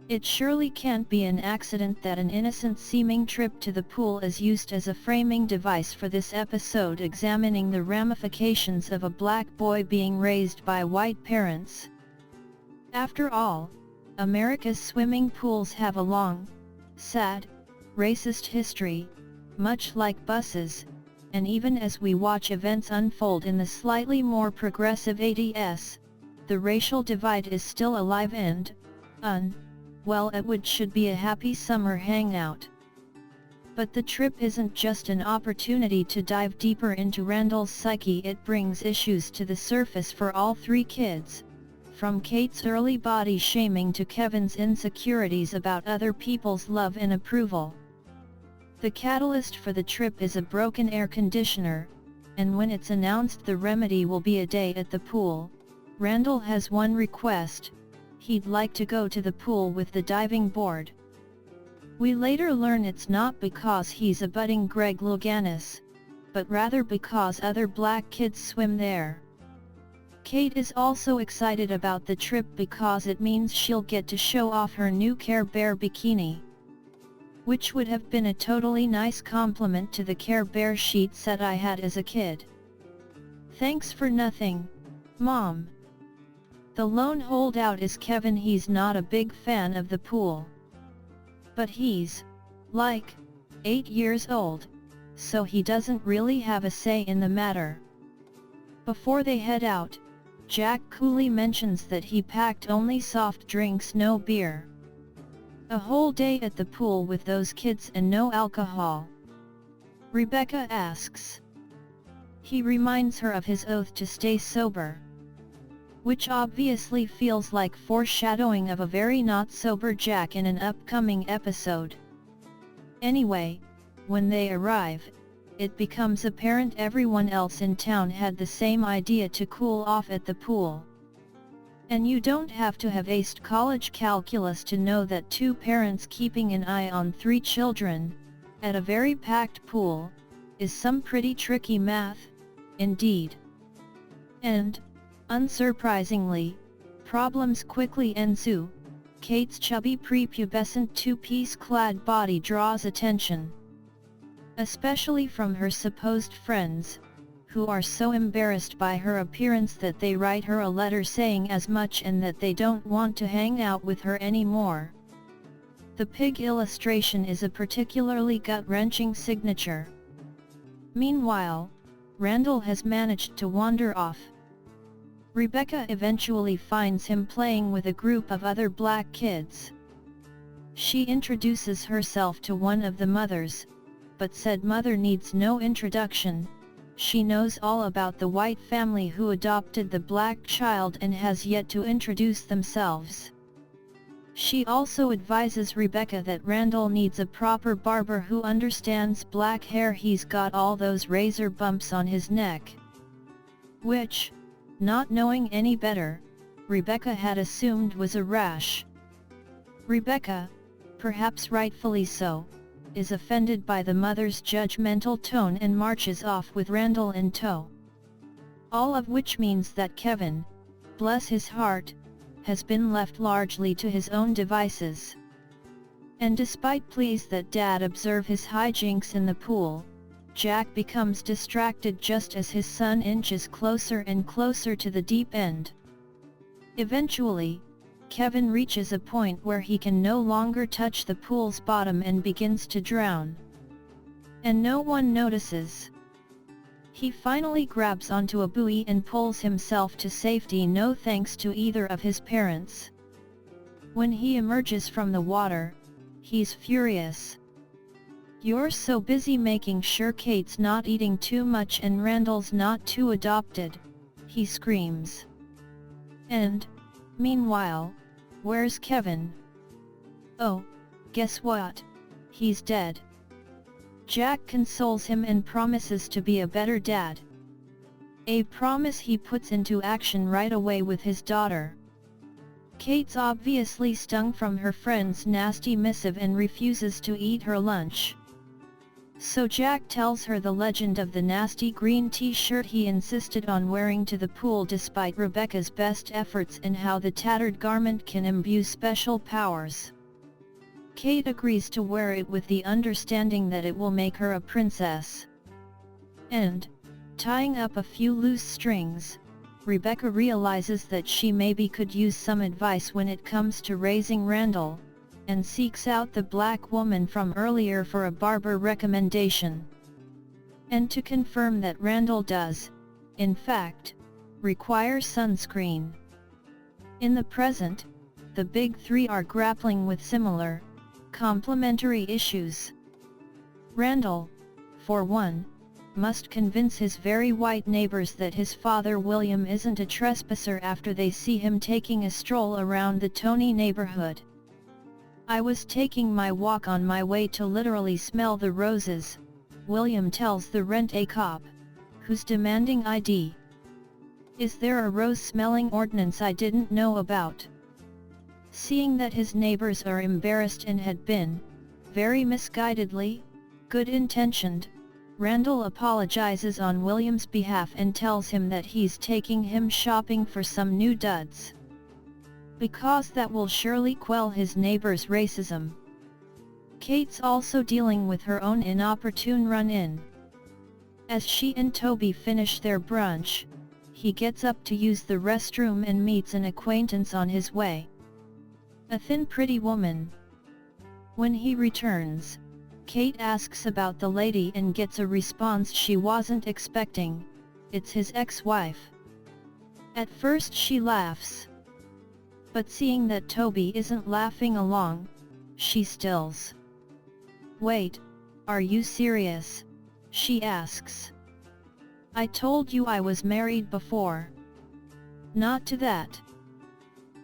It surely can't be an accident that an innocent-seeming trip to the pool is used as a framing device for this episode examining the ramifications of a black boy being raised by white parents. After all, America's swimming pools have a long, sad, racist history, much like buses, and even as we watch events unfold in the slightly more progressive 80s, the racial divide is still alive and, well, it should be a happy summer hangout. But the trip isn't just an opportunity to dive deeper into Randall's psyche, it brings issues to the surface for all three kids, from Kate's early body shaming to Kevin's insecurities about other people's love and approval. The catalyst for the trip is a broken air conditioner, and when it's announced the remedy will be a day at the pool, Randall has one request: he'd like to go to the pool with the diving board. We later learn it's not because he's a budding Greg Louganis, but rather because other black kids swim there. Kate is also excited about the trip because it means she'll get to show off her new Care Bear bikini, which would have been a totally nice compliment to the Care Bear sheet set I had as a kid. Thanks for nothing, Mom. The lone holdout is Kevin. He's not a big fan of the pool. But he's, like, 8 years old, so he doesn't really have a say in the matter. Before they head out, Jack coolly mentions that he packed only soft drinks, no beer. A whole day at the pool with those kids and no alcohol. Rebecca asks. He reminds her of his oath to stay sober, which obviously feels like foreshadowing of a very not sober Jack in an upcoming episode. Anyway, when they arrive, it becomes apparent everyone else in town had the same idea to cool off at the pool. And you don't have to have aced college calculus to know that two parents keeping an eye on 3 children, at a very packed pool, is some pretty tricky math, indeed. And, unsurprisingly, problems quickly ensue. Kate's chubby prepubescent two-piece clad body draws attention, especially from her supposed friends, who are so embarrassed by her appearance that they write her a letter saying as much and that they don't want to hang out with her anymore. The pig illustration is a particularly gut-wrenching signature. Meanwhile, Randall has managed to wander off. Rebecca eventually finds him playing with a group of other black kids. She introduces herself to one of the mothers, but said mother needs no introduction. She knows all about the white family who adopted the black child and has yet to introduce themselves. She also advises Rebecca that Randall needs a proper barber who understands black hair. He's got all those razor bumps on his neck, which, not knowing any better, Rebecca had assumed was a rash. Rebecca, perhaps rightfully so, is offended by the mother's judgmental tone and marches off with Randall in tow. All of which means that Kevin, bless his heart, has been left largely to his own devices. And despite pleas that Dad observe his hijinks in the pool, Jack becomes distracted just as his son inches closer and closer to the deep end. Eventually, Kevin reaches a point where he can no longer touch the pool's bottom and begins to drown. And no one notices. He finally grabs onto a buoy and pulls himself to safety, no thanks to either of his parents. When he emerges from the water, he's furious. "You're so busy making sure Kate's not eating too much and Randall's not too adopted," he screams. And, meanwhile, where's Kevin? Oh, guess what? He's dead. Jack consoles him and promises to be a better dad. A promise he puts into action right away with his daughter. Kate's obviously stung from her friend's nasty missive and refuses to eat her lunch. So Jack tells her the legend of the nasty green t-shirt he insisted on wearing to the pool despite Rebecca's best efforts and how the tattered garment can imbue special powers. Kate agrees to wear it with the understanding that it will make her a princess. And, tying up a few loose strings, Rebecca realizes that she maybe could use some advice when it comes to raising Randall, and seeks out the black woman from earlier for a barber recommendation. And to confirm that Randall does, in fact, require sunscreen. In the present, the big three are grappling with similar, complementary issues. Randall, for one, must convince his very white neighbors that his father William isn't a trespasser after they see him taking a stroll around the Tony neighborhood. "I was taking my walk on my way to literally smell the roses," William tells the rent-a-cop, who's demanding ID. "Is there a rose-smelling ordinance I didn't know about?" Seeing that his neighbors are embarrassed and had been, very misguidedly, good-intentioned, Randall apologizes on William's behalf and tells him that he's taking him shopping for some new duds, because that will surely quell his neighbor's racism. Kate's also dealing with her own inopportune run-in. As she and Toby finish their brunch, he gets up to use the restroom and meets an acquaintance on his way. A thin pretty woman. When he returns, Kate asks about the lady and gets a response she wasn't expecting: it's his ex-wife. At first she laughs. But seeing that Toby isn't laughing along, she stills. "Wait, are you serious?" she asks. "I told you I was married before." "Not to that.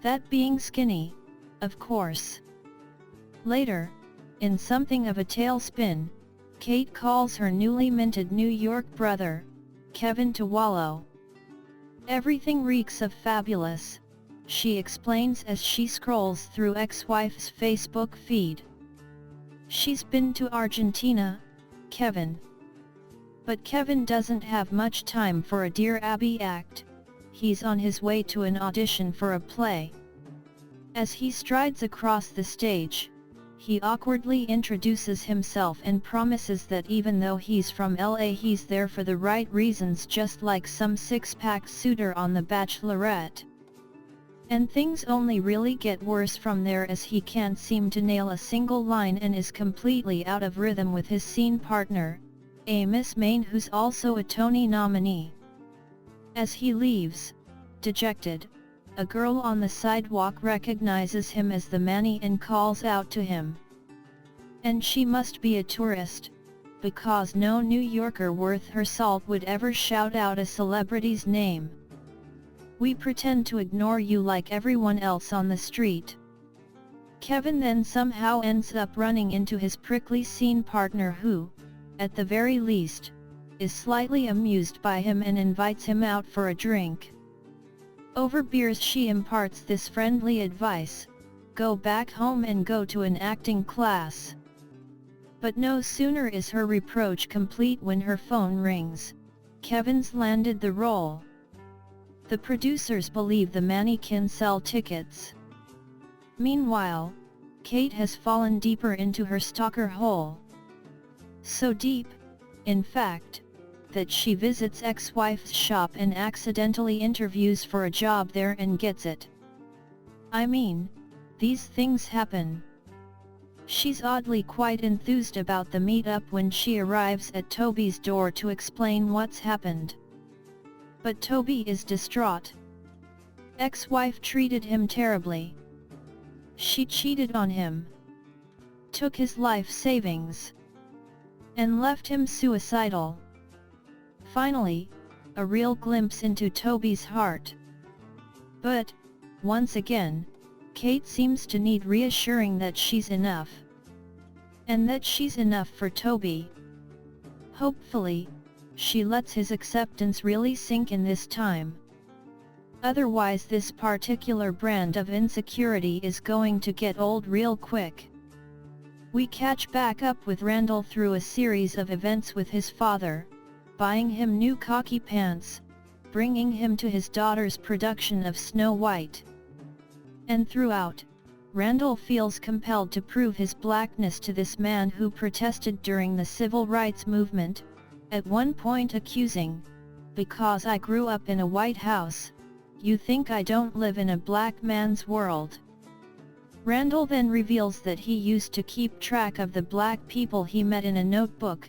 That being skinny, of course." Later, in something of a tailspin, Kate calls her newly minted New York brother, Kevin, to wallow. "Everything reeks of fabulous," she explains as she scrolls through ex-wife's Facebook feed. "She's been to Argentina, Kevin." But Kevin doesn't have much time for a Dear Abby act. He's on his way to an audition for a play. As he strides across the stage, he awkwardly introduces himself and promises that even though he's from LA, he's there for the right reasons, just like some six-pack suitor on The Bachelorette. And things only really get worse from there, as he can't seem to nail a single line and is completely out of rhythm with his scene partner, a Miss Maine, who's also a Tony nominee. As he leaves, dejected, a girl on the sidewalk recognizes him as the Manny and calls out to him. And she must be a tourist, because no New Yorker worth her salt would ever shout out a celebrity's name. "We pretend to ignore you like everyone else on the street." Kevin then somehow ends up running into his prickly scene partner, who, at the very least, is slightly amused by him and invites him out for a drink. Over beers she imparts this friendly advice: "Go back home and go to an acting class." But no sooner is her reproach complete when her phone rings. Kevin's landed the role. The producers believe the Manny can sell tickets. Meanwhile, Kate has fallen deeper into her stalker hole. So deep, in fact, that she visits ex-wife's shop and accidentally interviews for a job there and gets it. I mean, these things happen. She's oddly quite enthused about the meetup when she arrives at Toby's door to explain what's happened. But Toby is distraught. Ex-wife treated him terribly. She cheated on him, took his life savings, and left him suicidal. Finally, a real glimpse into Toby's heart. But, once again, Kate seems to need reassuring that she's enough. And that she's enough for Toby. Hopefully, she lets his acceptance really sink in this time. Otherwise, this particular brand of insecurity is going to get old real quick. We catch back up with Randall through a series of events with his father, buying him new khaki pants, bringing him to his daughter's production of Snow White. And throughout, Randall feels compelled to prove his blackness to this man who protested during the civil rights movement, at one point accusing, "Because I grew up in a white house, you think I don't live in a black man's world?" Randall then reveals that he used to keep track of the black people he met in a notebook,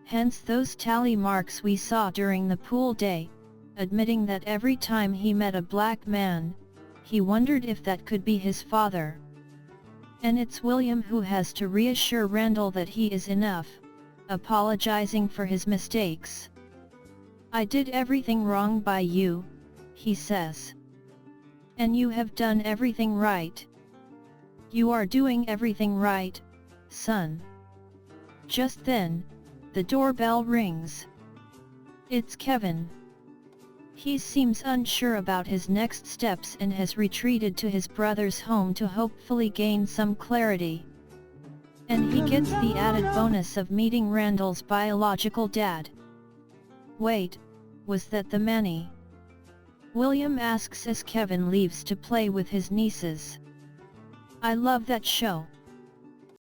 hence those tally marks we saw during the pool day, admitting that every time he met a black man, he wondered if that could be his father. And it's William who has to reassure Randall that he is enough, apologizing for his mistakes. "I did everything wrong by you," he says. "And you have done everything right. You are doing everything right, son." Just then, the doorbell rings. It's Kevin. He seems unsure about his next steps and has retreated to his brother's home to hopefully gain some clarity. And he gets the added bonus of meeting Randall's biological dad. Wait, was that the Manny? William asks as Kevin leaves to play with his nieces. "I love that show.